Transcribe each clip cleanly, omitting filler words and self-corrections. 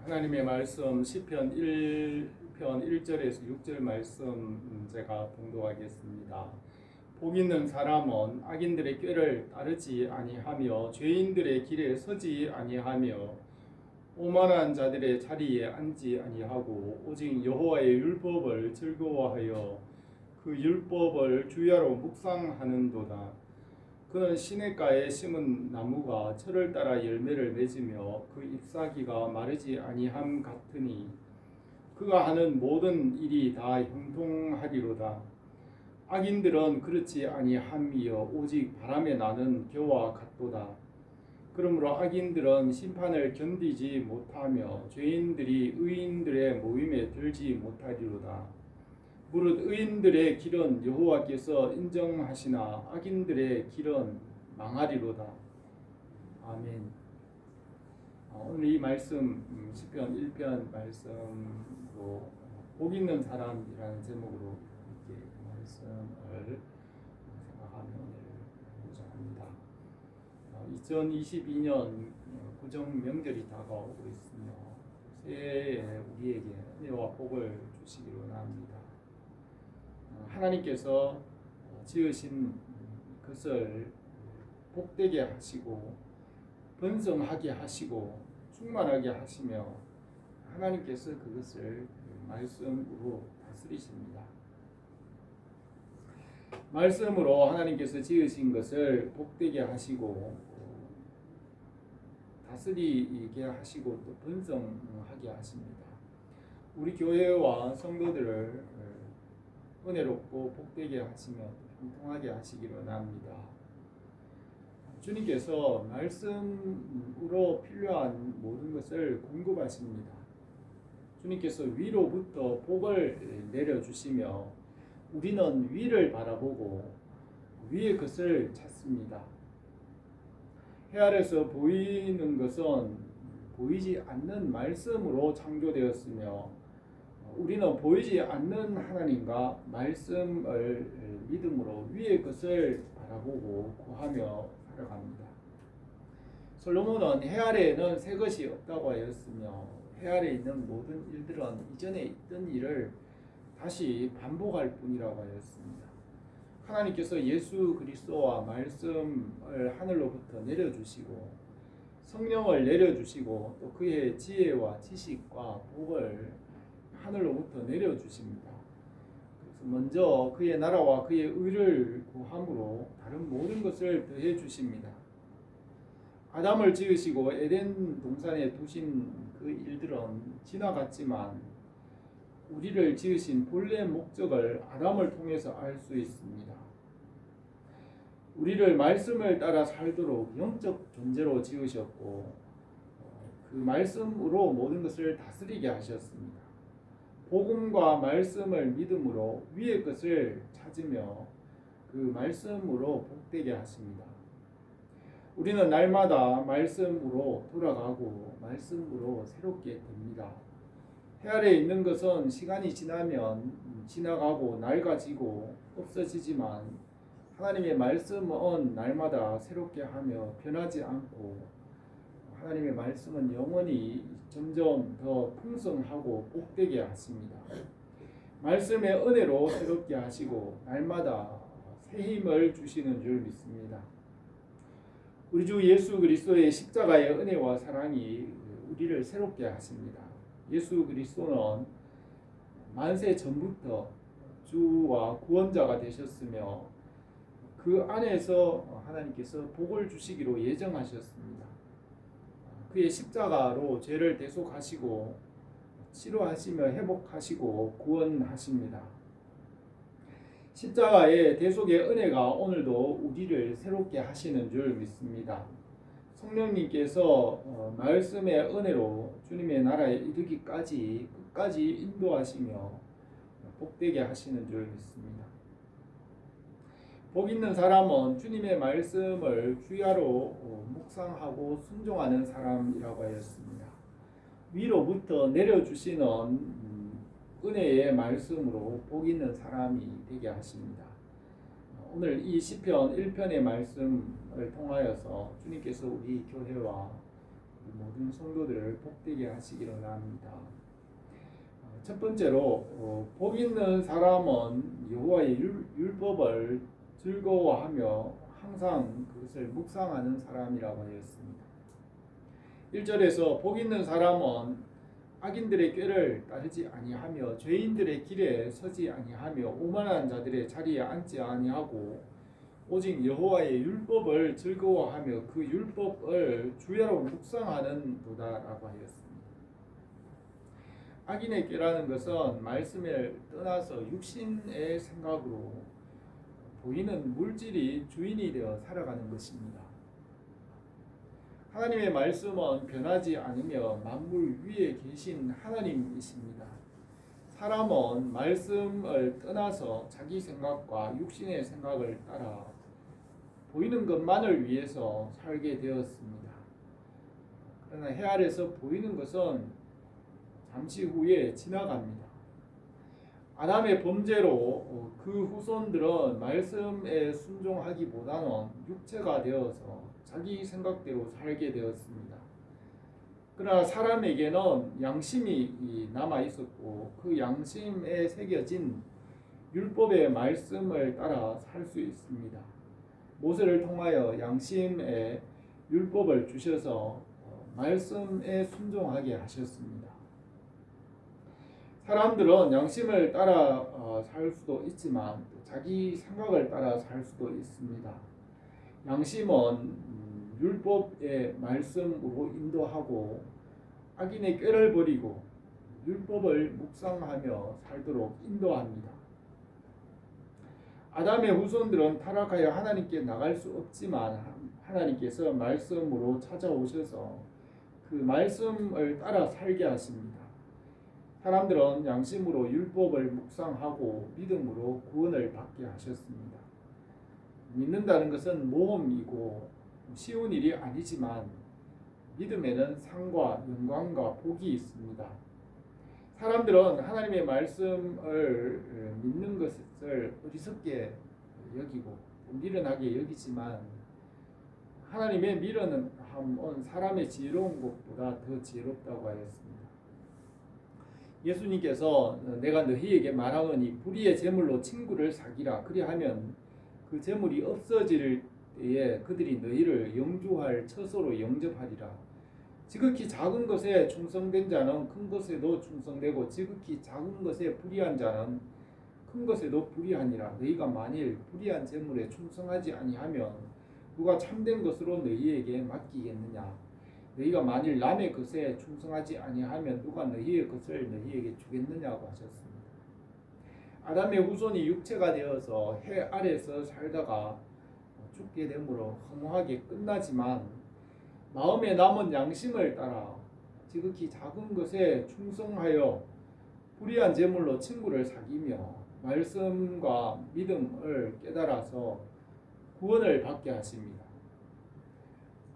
하나님의 말씀 시편 1편 1절에서 6절 말씀 제가 봉독하겠습니다. 복 있는 사람은 악인들의 꾀를 따르지 아니하며 죄인들의 길에 서지 아니하며 오만한 자들의 자리에 앉지 아니하고 오직 여호와의 율법을 즐거워하여 그 율법을 주야로 묵상하는도다. 그는 시냇가에 심은 나무가 철을 따라 열매를 맺으며 그 잎사귀가 마르지 아니함 같으니 그가 하는 모든 일이 다 형통하리로다. 악인들은 그렇지 아니함이여 오직 바람에 나는 겨와 같도다. 그러므로 악인들은 심판을 견디지 못하며 죄인들이 의인들의 모임에 들지 못하리로다. 무릇 의인들의 길은 여호와께서 인정하시나 악인들의 길은 망하리로다. 아멘. 오늘 이 말씀 시편 1편 말씀으로 복 있는 사람이라는 제목으로 이렇게 말씀을 생각하며 오늘 보자 합니다. 2022년 구정 명절이 다가오고 있으며 새해에 우리에게 은혜와 복을 주시기로 원합니다. 하나님께서 지으신 것을 복되게 하시고 번성하게 하시고 충만하게 하시며 하나님께서 그것을 말씀으로 다스리십니다. 말씀으로 하나님께서 지으신 것을 복되게 하시고 다스리게 하시고 또 번성하게 하십니다. 우리 교회와 성도들을 은혜롭고 복되게 하시며 형통하게 하시기를 원합니다. 주님께서 말씀으로 필요한 모든 것을 공급하십니다. 주님께서 위로부터 복을 내려주시며 우리는 위를 바라보고 위의 것을 찾습니다. 해 아래서 보이는 것은 보이지 않는 말씀으로 창조되었으며 우리는 보이지 않는 하나님과 말씀을 믿음으로 위의 것을 바라보고 구하며 살아갑니다. 솔로몬은 해 아래에는 새 것이 없다고 하였으며 해 아래에 있는 모든 일들은 이전에 있던 일을 다시 반복할 뿐이라고 하였습니다. 하나님께서 예수 그리스도와 말씀을 하늘로부터 내려주시고 성령을 내려주시고 또 그의 지혜와 지식과 복을 하늘로부터 내려주십니다. 그래서 먼저 그의 나라와 그의 의를 구함으로 다른 모든 것을 더해 주십니다. 아담을 지으시고 에덴 동산에 두신 그 일들은 지나갔지만 우리를 지으신 본래 목적을 아담을 통해서 알 수 있습니다. 우리를 말씀을 따라 살도록 영적 존재로 지으셨고 그 말씀으로 모든 것을 다스리게 하셨습니다. 복음과 말씀을 믿음으로 위의 것을 찾으며 그 말씀으로 복되게 하십니다. 우리는 날마다 말씀으로 돌아가고 말씀으로 새롭게 됩니다. 해 아래에 있는 것은 시간이 지나면 지나가고 낡아지고 없어지지만 하나님의 말씀은 날마다 새롭게 하며 변하지 않고 하나님의 말씀은 영원히 점점 더 풍성하고 복되게 하십니다. 말씀의 은혜로 새롭게 하시고 날마다 새 힘을 주시는 줄 믿습니다. 우리 주 예수 그리스도의 십자가의 은혜와 사랑이 우리를 새롭게 하십니다. 예수 그리스도는 만세 전부터 주와 구원자가 되셨으며 그 안에서 하나님께서 복을 주시기로 예정하셨습니다. 그의 십자가로 죄를 대속하시고 치료하시며 회복하시고 구원하십니다. 십자가의 대속의 은혜가 오늘도 우리를 새롭게 하시는 줄 믿습니다. 성령님께서 말씀의 은혜로 주님의 나라에 이르기까지 끝까지 인도하시며 복되게 하시는 줄 믿습니다. 복 있는 사람은 주님의 말씀을 주야로 묵상하고 순종하는 사람이라고 하였습니다. 위로부터 내려주시는 은혜의 말씀으로 복 있는 사람이 되게 하십니다. 오늘 이 시편 1편의 말씀을 통하여서 주님께서 우리 교회와 모든 성도들을 복되게 하시기를 원합니다. 첫 번째로 복 있는 사람은 여호와의 율법을 즐거워하며 항상 그것을 묵상하는 사람이라고 하였습니다. 1절에서 복 있는 사람은 악인들의 꾀를 따르지 아니하며 죄인들의 길에 서지 아니하며 오만한 자들의 자리에 앉지 아니하고 오직 여호와의 율법을 즐거워하며 그 율법을 주야로 묵상하는 도다라고 하였습니다. 악인의 꾀라는 것은 말씀을 떠나서 육신의 생각으로 보이는 물질이 주인이 되어 살아가는 것입니다. 하나님의 말씀은 변하지 않으며 만물 위에 계신 하나님이십니다. 사람은 말씀을 떠나서 자기 생각과 육신의 생각을 따라 보이는 것만을 위해서 살게 되었습니다. 그러나 해 아래서 보이는 것은 잠시 후에 지나갑니다. 아담의 범죄로 그 후손들은 말씀에 순종하기보다는 육체가 되어서 자기 생각대로 살게 되었습니다. 그러나 사람에게는 양심이 남아 있었고 그 양심에 새겨진 율법의 말씀을 따라 살 수 있습니다. 모세를 통하여 양심의 율법을 주셔서 말씀에 순종하게 하셨습니다. 사람들은 양심을 따라 살 수도 있지만 자기 생각을 따라 살 수도 있습니다. 양심은 율법의 말씀으로 인도하고 악인의 꾀를 버리고 율법을 묵상하며 살도록 인도합니다. 아담의 후손들은 타락하여 하나님께 나갈 수 없지만 하나님께서 말씀으로 찾아오셔서 그 말씀을 따라 살게 하십니다. 사람들은 양심으로 율법을 묵상하고 믿음으로 구원을 받게 하셨습니다. 믿는다는 것은 모험이고 쉬운 일이 아니지만 믿음에는 상과 영광과 복이 있습니다. 사람들은 하나님의 말씀을 믿는 것을 어리석게 여기고 미련하게 여기지만 하나님의 미련은 사람의 지혜로운 것보다 더 지혜롭다고 하였습니다. 예수님께서 내가 너희에게 말하오니 불의의 제물로 친구를 사기라. 그리하면 그 제물이 없어질 때에 그들이 너희를 영주할 처소로 영접하리라. 지극히 작은 것에 충성된 자는 큰 것에도 충성되고 지극히 작은 것에 불의한 자는 큰 것에도 불의하니라. 너희가 만일 불의한 제물에 충성하지 아니하면 누가 참된 것으로 너희에게 맡기겠느냐. 너희가 만일 남의 것에 충성하지 아니하면 누가 너희의 것을 너희에게 주겠느냐고 하셨습니다. 아담의 후손이 육체가 되어서 해 아래서 살다가 죽게 되므로 허무하게 끝나지만 마음에 남은 양심을 따라 지극히 작은 것에 충성하여 불의한 제물로 친구를 사귀며 말씀과 믿음을 깨달아서 구원을 받게 하십니다.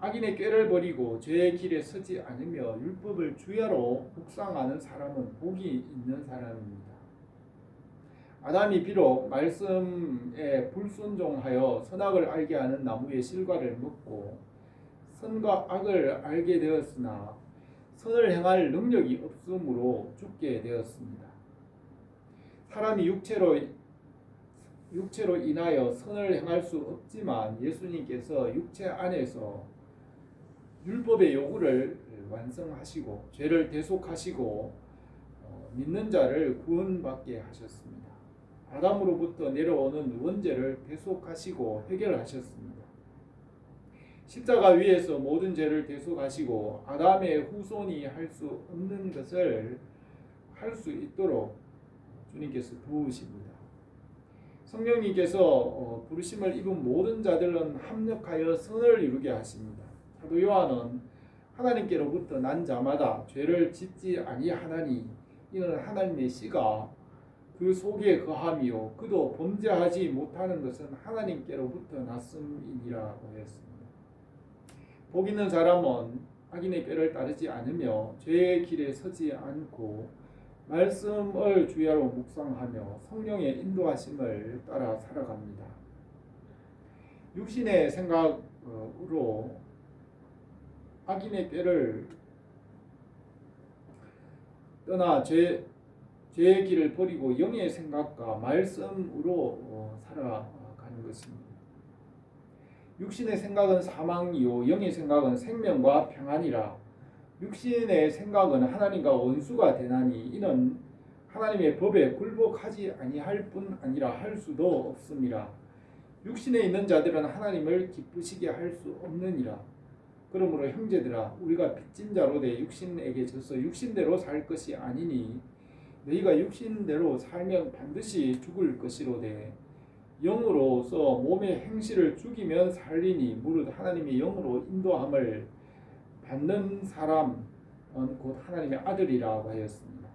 악인의 꾀를 버리고 죄의 길에 서지 않으며 율법을 주야로 묵상하는 사람은 복이 있는 사람입니다. 아담이 비록 말씀에 불순종하여 선악을 알게 하는 나무의 실과를 먹고 선과 악을 알게 되었으나 선을 행할 능력이 없으므로 죽게 되었습니다. 사람이 육체로 인하여 선을 행할 수 없지만 예수님께서 육체 안에서 율법의 요구를 완성하시고 죄를 대속하시고 믿는 자를 구원받게 하셨습니다. 아담으로부터 내려오는 원죄를 대속하시고 해결하셨습니다. 십자가 위에서 모든 죄를 대속하시고 아담의 후손이 할 수 없는 것을 할 수 있도록 주님께서 도우십니다. 성령님께서 부르심을 입은 모든 자들은 합력하여 선을 이루게 하십니다. 사도 요한은 하나님께로부터 난 자마다 죄를 짓지 아니하나니 이는 하나님의 씨가 그 속에 거함이요 그도 범죄하지 못하는 것은 하나님께로부터 났음이니라고 했습니다. 복 있는 사람은 악인의 꾀를 따르지 않으며 죄의 길에 서지 않고 말씀을 주야로 묵상하며 성령의 인도하심을 따라 살아갑니다. 육신의 생각으로 악인의 꾀를 떠나 죄의 길을 버리고 영의 생각과 말씀으로 살아가는 것입니다. 육신의 생각은 사망이요 영의 생각은 생명과 평안이라. 육신의 생각은 하나님과 원수가 되나니 이는 하나님의 법에 굴복하지 아니할 뿐 아니라 할 수도 없음이라. 육신에 있는 자들은 하나님을 기쁘시게 할 수 없느니라. 그러므로 형제들아 우리가 빚진 자로 내 육신에게 져서 육신대로 살 것이 아니니 너희가 육신대로 살면 반드시 죽을 것이로되 영으로서 몸의 행실을 죽이면 살리니 무릇 하나님의 영으로 인도함을 받는 사람은 곧 하나님의 아들이라고 하였습니다.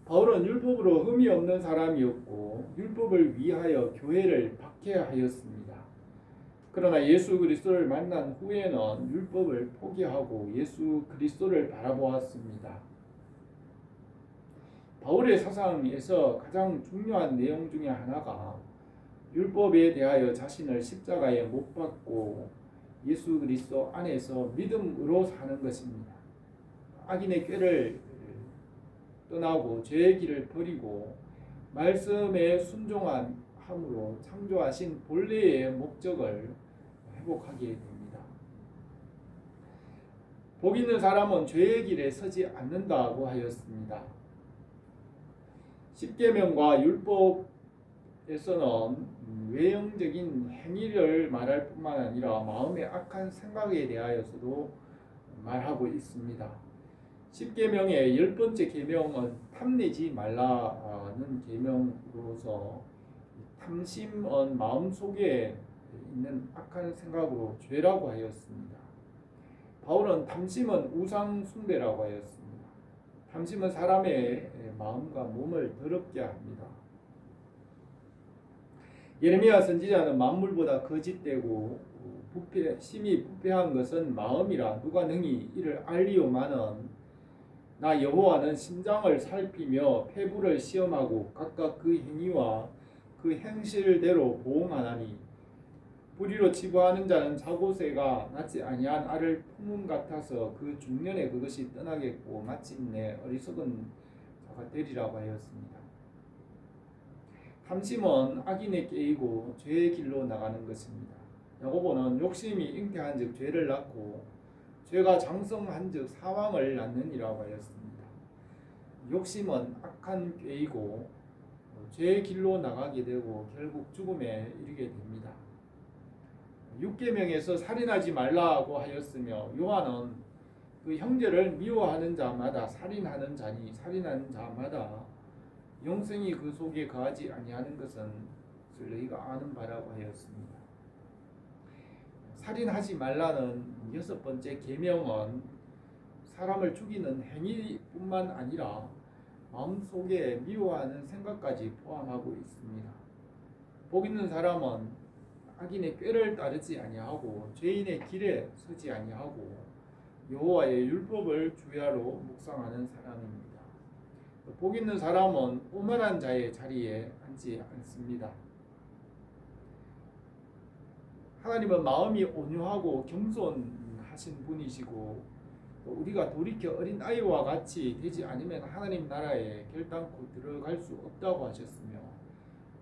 바울은 율법으로 흠이 없는 사람이었고 율법을 위하여 교회를 박해하였습니다. 그러나 예수 그리스도를 만난 후에는 율법을 포기하고 예수 그리스도를 바라보았습니다. 바울의 사상에서 가장 중요한 내용 중에 하나가 율법에 대하여 자신을 십자가에 못 박고 예수 그리스도 안에서 믿음으로 사는 것입니다. 악인의 꾀를 떠나고 죄의 길을 버리고 말씀에 순종함으로 창조하신 본래의 목적을 회복하게 됩니다. 복 있는 사람은 죄의 길에 서지 않는다고 하였습니다. 십계명과 율법에서는 외형적인 행위를 말할 뿐만 아니라 마음의 악한 생각에 대하여서도 말하고 있습니다. 십계명의 10번째 계명은 탐내지 말라는 계명으로서 탐심은 마음속에 있는 악한 생각으로 죄라고 하였습니다. 바울은 탐심은 우상 숭배라고 하였습니다. 탐심은 사람의 마음과 몸을 더럽게 합니다. 예레미야 선지자는 만물보다 거짓되고 심히 부패한 것은 마음이라 누가 능히 이를 알리오마는 나 여호와는 심장을 살피며 폐부를 시험하고 각각 그 행위와 그 행실대로 보응하나니 불의로 치부하는 자는 자고새가 낳지 아니한 알을 품음 같아서 그 중년에 그것이 떠나겠고 마침내 어리석은 자가 되리라고 하였습니다. 탐심은 악인의 꾀이고 죄의 길로 나가는 것입니다. 야고보는 욕심이 잉태한즉 죄를 낳고 죄가 장성한즉 사망을 낳느니라고 하였습니다. 욕심은 악한 꾀이고 죄의 길로 나가게 되고 결국 죽음에 이르게 됩니다. 육계명에서 살인하지 말라고 하였으며 요한은 그 형제를 미워하는 자마다 살인하는 자니 살인하는 자마다 영생이 그 속에 거하지 아니하는 것은 너희가 아는 바라고 하였습니다. 살인하지 말라는 6번째 계명은 사람을 죽이는 행위뿐만 아니라 마음속에 미워하는 생각까지 포함하고 있습니다. 복 있는 사람은 악인의 꾀를 따르지 아니하고 죄인의 길에 서지 아니하고 여호와의 율법을 주야로 묵상하는 사람입니다. 복 있는 사람은 오만한 자의 자리에 앉지 않습니다. 하나님은 마음이 온유하고 겸손하신 분이시고 우리가 돌이켜 어린 아이와 같이 되지 않으면 하나님 나라에 결단코 들어갈 수 없다고 하셨으며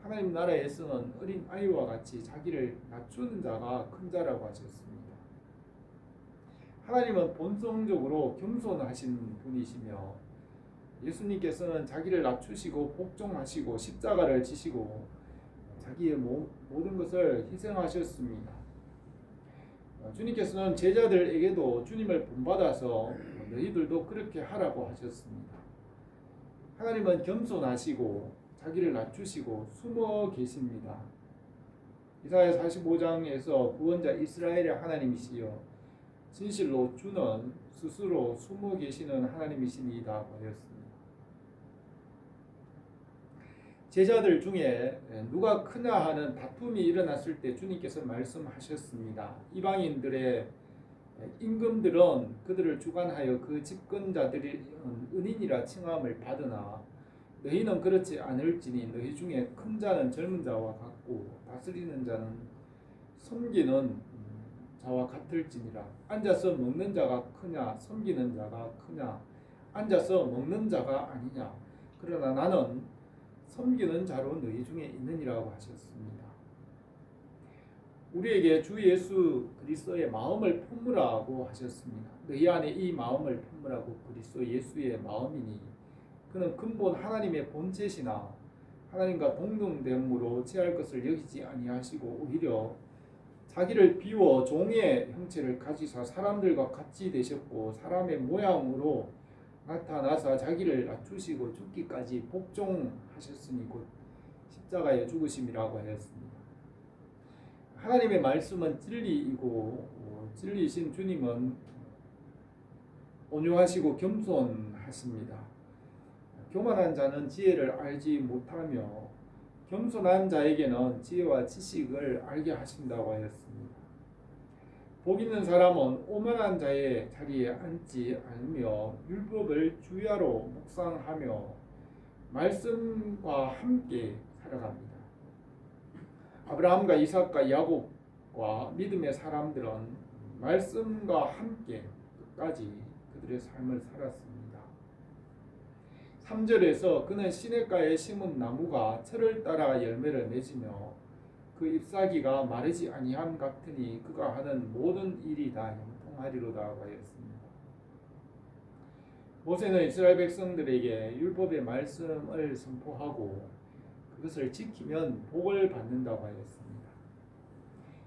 하나님 나라에서는 어린 아이와 같이 자기를 낮추는 자가 큰 자라고 하셨습니다. 하나님은 본성적으로 겸손하신 분이시며 예수님께서는 자기를 낮추시고 복종하시고 십자가를 지시고 자기의 모든 것을 희생하셨습니다. 주님께서는 제자들에게도 주님을 본받아서 너희들도 그렇게 하라고 하셨습니다. 하나님은 겸손하시고 자기를 낮추시고 숨어 계십니다. 이사야 45장에서 구원자 이스라엘의 하나님이시여 진실로 주는 스스로 숨어 계시는 하나님이시니이다 하였습니다. 제자들 중에 누가 크냐 하는 다툼이 일어났을 때 주님께서 말씀하셨습니다. 이방인들의 임금들은 그들을 주관하여 그 집권자들이 은인이라 칭함을 받으나 너희는 그렇지 않을지니 너희 중에 큰 자는 젊은 자와 같고 다스리는 자는 섬기는 자와 같을지니라. 앉아서 먹는 자가 크냐 섬기는 자가 크냐. 앉아서 먹는 자가 아니냐. 그러나 나는 섬기는 자로 너희 중에 있느니라고 하셨습니다. 우리에게 주 예수 그리스도의 마음을 품으라고 하셨습니다. 너희 안에 이 마음을 품으라고. 그리스도 예수의 마음이니 그는 근본 하나님의 본체시나 하나님과 동등됨으로 취할 것을 여기지 아니하시고 오히려 자기를 비워 종의 형체를 가지사 사람들과 같이 되셨고 사람의 모양으로 나타나사 자기를 낮추시고 죽기까지 복종하셨으니 곧 십자가에 죽으심이라고 하였습니다. 하나님의 말씀은 진리이고 진리이신 주님은 온유하시고 겸손하십니다. 교만한 자는 지혜를 알지 못하며 겸손한 자에게는 지혜와 지식을 알게 하신다고 하였습니다. 복 있는 사람은 오만한 자의 자리에 앉지 않으며 율법을 주야로 묵상하며 말씀과 함께 살아갑니다. 아브라함과 이삭과 야곱과 믿음의 사람들은 말씀과 함께 끝까지 그들의 삶을 살았습니다. 3절에서 그는 시냇가에 심은 나무가 철을 따라 열매를 맺으며 그 잎사귀가 마르지 아니함 같으니 그가 하는 모든 일이 다 형통하리로다 하였습니다. 모세는 이스라엘 백성들에게 율법의 말씀을 선포하고 그것을 지키면 복을 받는다고 하였습니다.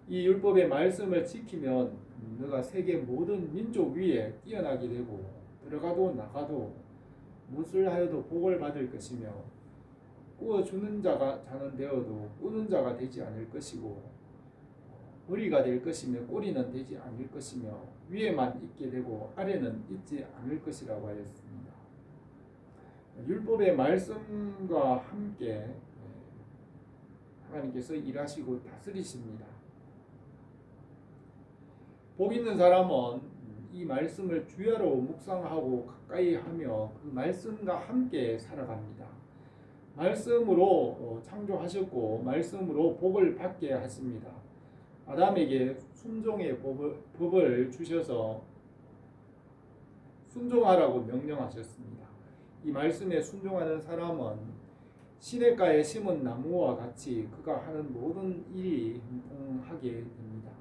이 율법의 말씀을 지키면 너가 세계 모든 민족 위에 뛰어나게 되고 들어가도 나가도 무엇을 하여도 복을 받을 것이며 꾸어주는 자는 되어도 꾸는 자가 되지 않을 것이고 머리가 될 것이며 꼬리는 되지 않을 것이며 위에만 있게 되고 아래는 있지 않을 것이라고 하였습니다. 율법의 말씀과 함께 하나님께서 일하시고 다스리십니다. 복 있는 사람은 이 말씀을 주야로 묵상하고 가까이 하며 그 말씀과 함께 살아갑니다. 말씀으로 창조하셨고 말씀으로 복을 받게 하십니다. 아담에게 순종의 법을 주셔서 순종하라고 명령하셨습니다. 이 말씀에 순종하는 사람은 시냇가에 심은 나무와 같이 그가 하는 모든 일이 형통하게 됩니다.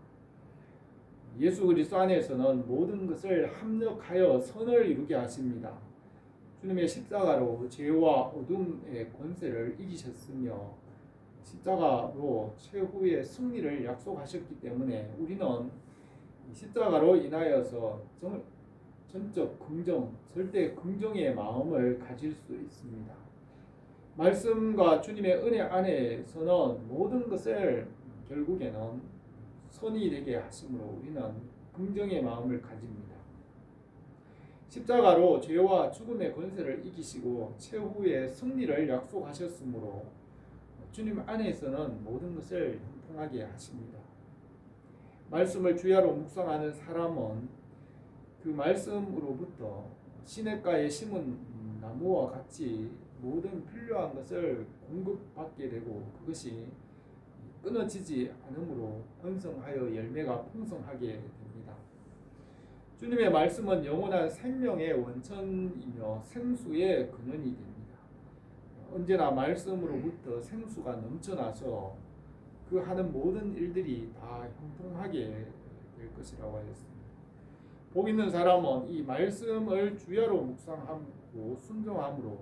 예수 그리스도 안에서는 모든 것을 합력하여 선을 이루게 하십니다. 주님의 십자가로 죄와 어둠의 권세를 이기셨으며 십자가로 최후의 승리를 약속하셨기 때문에 우리는 십자가로 인하여서 전적 긍정, 절대 긍정의 마음을 가질 수 있습니다. 말씀과 주님의 은혜 안에서는 모든 것을 결국에는 선이 되게 하심으로 우리는 긍정의 마음을 가집니다. 십자가로 죄와 죽음의 권세를 이기시고 최후의 승리를 약속하셨으므로 주님 안에서는 모든 것을 형통하게 하십니다. 말씀을 주야로 묵상하는 사람은 그 말씀으로부터 시냇가에 심은 나무와 같이 모든 필요한 것을 공급받게 되고 그것이 끊어지지 않으므로 번성하여 열매가 풍성하게 됩니다. 주님의 말씀은 영원한 생명의 원천이며 생수의 근원이 됩니다. 언제나 말씀으로부터 생수가 넘쳐나서 그 하는 모든 일들이 다 형통하게 될 것이라고 하였습니다. 복 있는 사람은 이 말씀을 주야로 묵상하고 순종함으로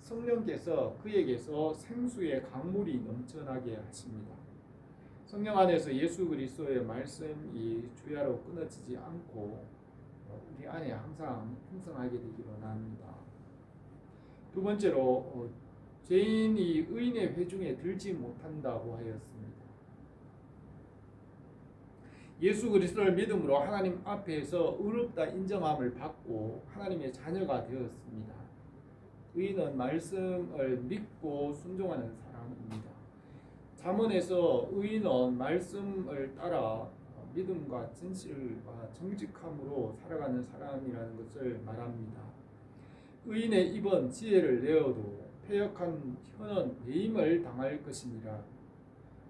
성령께서 그에게서 생수의 강물이 넘쳐나게 하십니다. 성령 안에서 예수 그리스도의 말씀이 주야로 끊어지지 않고 우리 안에 항상 풍성하게 되기를 원합니다. 두 번째로 죄인이 의인의 회중에 들지 못한다고 하였습니다. 예수 그리스도를 믿음으로 하나님 앞에서 의롭다 인정함을 받고 하나님의 자녀가 되었습니다. 의인은 말씀을 믿고 순종하는 사람입니다. 잠언에서 의인은 말씀을 따라 믿음과 진실과 정직함으로 살아가는 사람이라는 것을 말합니다. 의인의 입은 지혜를 내어도 패역한 혀는 배임을 당할 것이니라.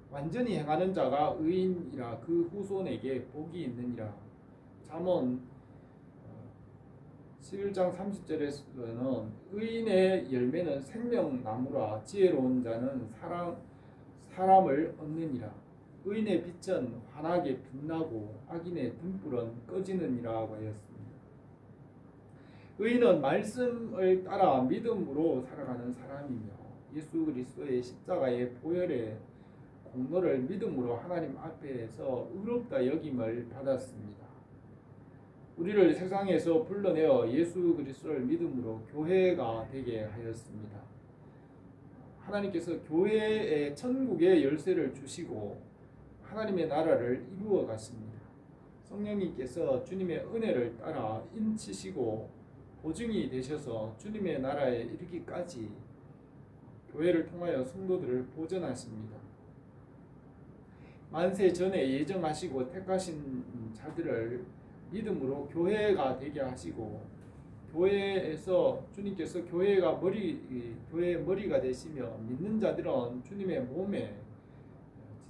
완전히 행하는 자가 의인이라 그 후손에게 복이 있느니라. 잠언 11장 30절에서는 의인의 열매는 생명나무라 지혜로운 자는 사람을 얻느니라. 의인의 빛은 환하게 빛나고 악인의 등불은 꺼지느니라고 하였습니다. 의인은 말씀을 따라 믿음으로 살아가는 사람이며 예수 그리스도의 십자가의 보혈의 공로를 믿음으로 하나님 앞에서 의롭다 여김을 받았습니다. 우리를 세상에서 불러내어 예수 그리스도를 믿음으로 교회가 되게 하였습니다. 하나님께서 교회의 천국의 열쇠를 주시고 하나님의 나라를 이루어 가십니다. 성령님께서 주님의 은혜를 따라 인치시고 보증이 되셔서 주님의 나라에 이르기까지 교회를 통하여 성도들을 보전하십니다. 만세 전에 예정하시고 택하신 자들을 믿음으로 교회가 되게 하시고 교회에서 주님께서 교회의 머리가 되시며 믿는 자들은 주님의 몸에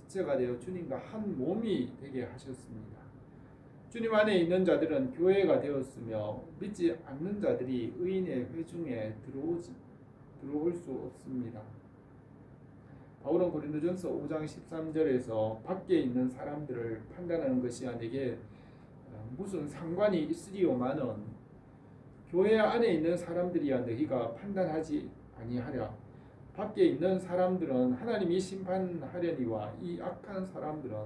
지체가 되어 주님과 한 몸이 되게 하셨습니다. 주님 안에 있는 자들은 교회가 되었으며 믿지 않는 자들이 의인의 회중에 들어올 수 없습니다. 바울은 고린도전서 5장 13절에서 밖에 있는 사람들을 판단하는 것이 내게 무슨 상관이 있으리오마는 교회 안에 있는 사람들이야 너희가 판단하지 아니하랴. 밖에 있는 사람들은 하나님이 심판하려니와 이 악한 사람들은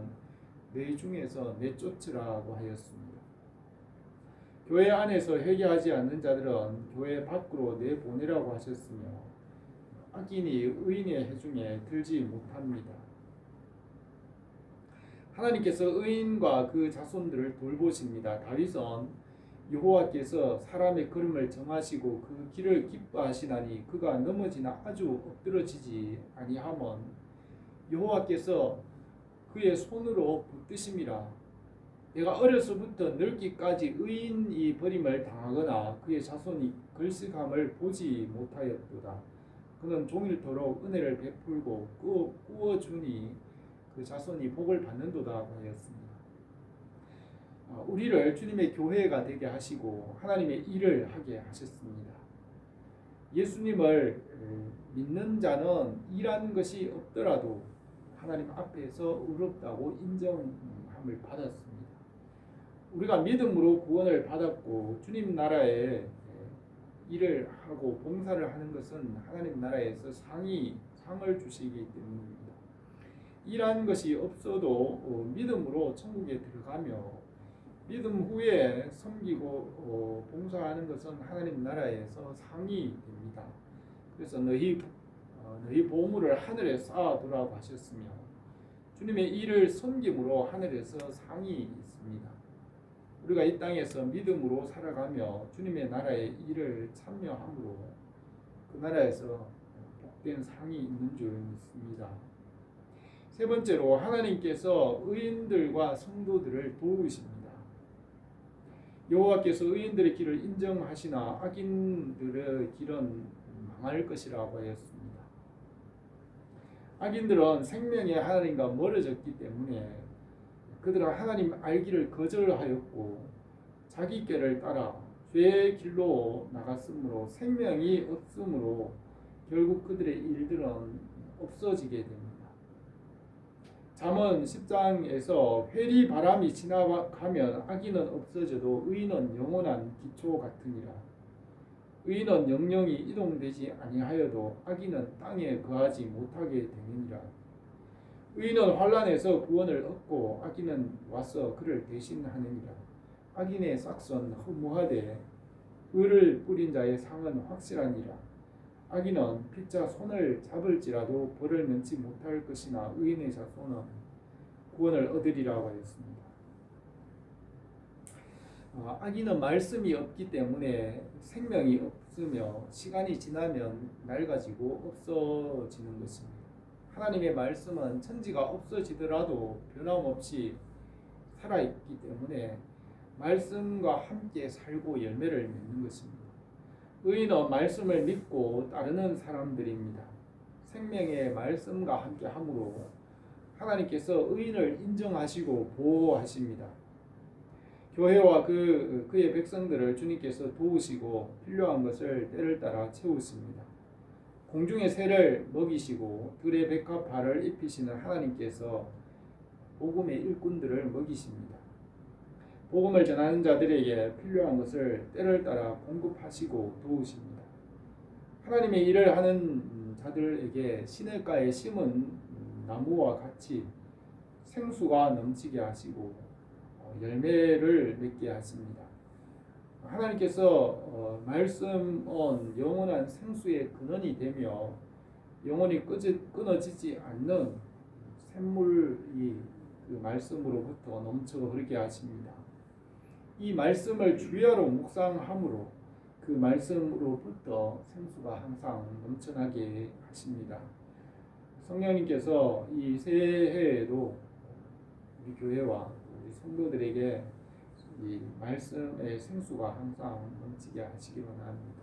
너희 중에서 내쫓으라고 하였습니다. 교회 안에서 회개하지 않는 자들은 교회 밖으로 내보내라고 하셨으며 악인이 의인의 해중에 들지 못합니다. 하나님께서 의인과 그 자손들을 돌보십니다. 다윗은 여호와께서 사람의 걸음을 정하시고 그 길을 기뻐하시나니 그가 넘어지나 아주 엎드러지지 아니함은 여호와께서 그의 손으로 붙드심이라. 내가 어려서부터 늙기까지 의인이 버림을 당하거나 그의 자손이 걸식함을 보지 못하였도다. 그는 종일토록 은혜를 베풀고 꾸어주니 그 자손이 복을 받는도다 하였습니다. 우리를 주님의 교회가 되게 하시고 하나님의 일을 하게 하셨습니다. 예수님을 믿는 자는 일한 것이 없더라도 하나님 앞에서 의롭다고 인정함을 받았습니다. 우리가 믿음으로 구원을 받았고 주님 나라에 일을 하고 봉사를 하는 것은 하나님 나라에서 상을 주시기 때문입니다. 일한 것이 없어도 믿음으로 천국에 들어가며 믿음 후에 섬기고 봉사하는 것은 하나님 나라에서 상이 됩니다. 그래서 너희 보물을 하늘에 쌓아두라고 하셨으며 주님의 일을 섬김으로 하늘에서 상이 있습니다. 우리가 이 땅에서 믿음으로 살아가며 주님의 나라의 일을 참여함으로 그 나라에서 복된 상이 있는 줄 믿습니다. 세 번째로 하나님께서 의인들과 성도들을 도우십니다. 여호와께서 의인들의 길을 인정하시나 악인들의 길은 망할 것이라고 하였습니다. 악인들은 생명의 하나님과 멀어졌기 때문에 그들은 하나님 알기를 거절하였고 자기 꾀를 따라 죄의 길로 나갔으므로 생명이 없으므로 결국 그들의 일들은 없어지게 됩니다. 잠언 10장에서 회리 바람이 지나가면 악인은 없어져도 의인은 영원한 기초 같으니라. 의인은 영영이 이동되지 아니하여도 악인은 땅에 거하지 못하게 되느니라. 의인은 환난에서 구원을 얻고 악인은 와서 그를 대신하느니라. 악인의 싹은 허무하되 의를 뿌린 자의 상은 확실하니라. 악인은 피차 손을 잡을지라도 벌을 면치 못할 것이나 의인의 자손은 구원을 얻으리라고 하였습니다. 악인은 말씀이 없기 때문에 생명이 없으며 시간이 지나면 낡아지고 없어지는 것입니다. 하나님의 말씀은 천지가 없어지더라도 변함없이 살아있기 때문에 말씀과 함께 살고 열매를 맺는 것입니다. 의인은 말씀을 믿고 따르는 사람들입니다. 생명의 말씀과 함께 함으로 하나님께서 의인을 인정하시고 보호하십니다. 교회와 그의 백성들을 주님께서 도우시고 필요한 것을 때를 따라 채우십니다. 공중의 새를 먹이시고 들의 백합화를 입히시는 하나님께서 복음의 일꾼들을 먹이십니다. 복음을 전하는 자들에게 필요한 것을 때를 따라 공급하시고 도우십니다. 하나님의 일을 하는 자들에게 시냇가에 심은 나무와 같이 생수가 넘치게 하시고 열매를 맺게 하십니다. 하나님께서 말씀은 영원한 생수의 근원이 되며 영원히 끊어지지 않는 샘물이 그 말씀으로부터 넘쳐 흐르게 하십니다. 이 말씀을 주야로 묵상함으로 그 말씀으로부터 생수가 항상 넘쳐나게 하십니다. 성령님께서 이 새해에도 우리 교회와 우리 성도들에게 이 말씀의 생수가 항상 넘치게 하시기 원합니다.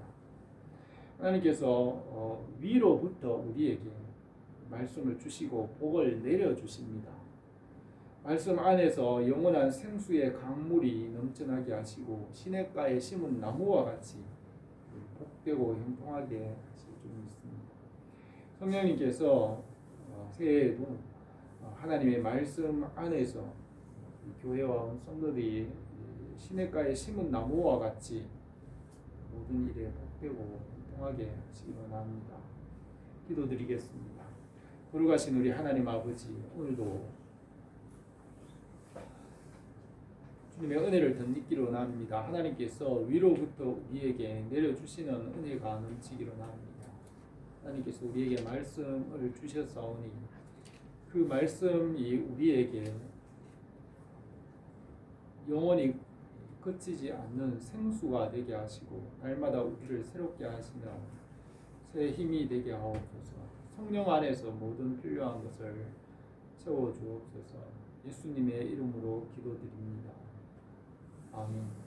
하나님께서 위로부터 우리에게 말씀을 주시고 복을 내려주십니다. 말씀 안에서 영원한 생수의 강물이 넘쳐나게 하시고 시냇가에 심은 나무와 같이 복되고 형통하게 하실 줄 믿습니다. 성령님께서 새해에도 하나님의 말씀 안에서 교회와 성도들이 시냇가에 심은 나무와 같이 모든 일에 복되고 형통하게 하시기 원합니다. 기도드리겠습니다. 거룩하신 우리 하나님 아버지, 오늘도 주님의 은혜를 덧입기로 원합니다. 하나님께서 위로부터 우리에게 내려주시는 은혜가 넘치기로 원합니다. 하나님께서 우리에게 말씀을 주셨사오니 그 말씀이 우리에게 영원히 그치지 않는 생수가 되게 하시고 날마다 우리를 새롭게 하시는 새 힘이 되게 하옵소서. 성령 안에서 모든 필요한 것을 채워주옵소서. 예수님의 이름으로 기도드립니다. 아멘.